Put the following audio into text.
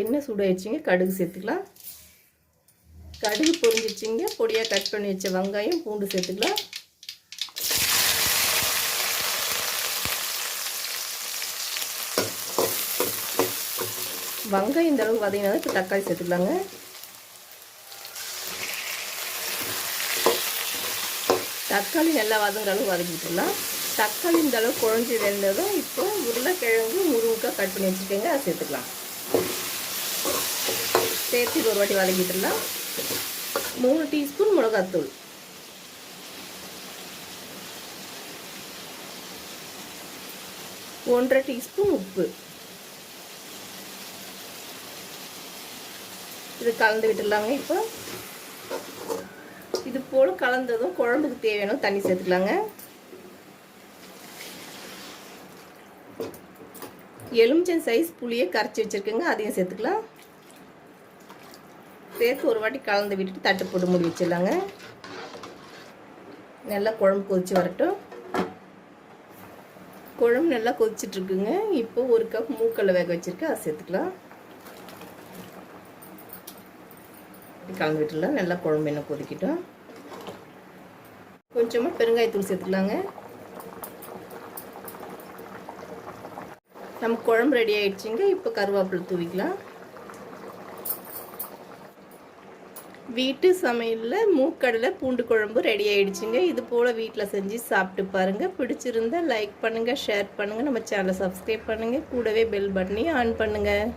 எண்ணெய் சூடாயிடுச்சுங்க. கடுகு சேர்த்துக்கலாம். கடுகு பொரிஞ்சிச்சிங்க. பொடியாக கட் பண்ணி வச்ச வெங்காயம் பூண்டு சேர்த்துக்கலாம். வெங்காயம் இந்த அளவுக்கு வதங்கினா இப்போ தக்காளி சேர்த்துக்கலாங்க. தக்காளி நல்லா வதங்குற அளவுக்கு வதக்கிட்டுலாம். தக்காளி இந்த அளவுக்கு குழஞ்சி வெந்ததும் இப்போ உருளைக்கிழங்கு முருங்கைக்காய் கட் பண்ணி வச்சுருக்கேங்க, அதை சேர்த்துக்கலாம். சேர்த்து ஒரு வாட்டி வதக்கிட்டுலாம். 3 டீஸ்பூன் மிளகாத்தூள், 1,5 டீஸ்பூன் உப்பு, இது கலந்து விட்டுடலாங்க. இப்போ இது போல் கலந்ததும் குழம்புக்கு தேவையான தண்ணி சேர்த்துக்கலாங்க. எலுமிச்சம் சைஸ் புளியை கரைச்சி வச்சுருக்கேங்க, அதையும் சேர்த்துக்கலாம். சேர்த்து ஒரு வாட்டி கலந்து விட்டுட்டு தட்டு போட்டு மூடி வச்சிடலாங்க. நல்லா குழம்பு கொதிச்சு வரட்டும். குழம்பு நல்லா கொதிச்சிட்ருக்குங்க. இப்போ 1 கப் மூக்கல்ல வேக வச்சுருக்கேன், அதை சேர்த்துக்கலாம். கலந்து விட்டுலாம். நல்லா குழம்பு என்ன கொதிக்கிட்டோம். கொஞ்சமாக பெருங்காயத்தூள் சேர்த்துக்கலாங்க. நம்ம குழம்பு ரெடி ஆயிடுச்சுங்க. இப்போ கருவேப்பிலை தூவிக்கலாம். வீட்டு சமையலில் மூக்கடலை பூண்டு குழம்பு ரெடி ஆயிடுச்சுங்க. இது போல் வீட்டில் செஞ்சு சாப்பிட்டு பாருங்கள். பிடிச்சிருந்தா லைக் பண்ணுங்கள், ஷேர் பண்ணுங்கள், நம்ம சேனலை சப்ஸ்கிரைப் பண்ணுங்கள், கூடவே பெல் பட்டனையும் ஆன் பண்ணுங்கள்.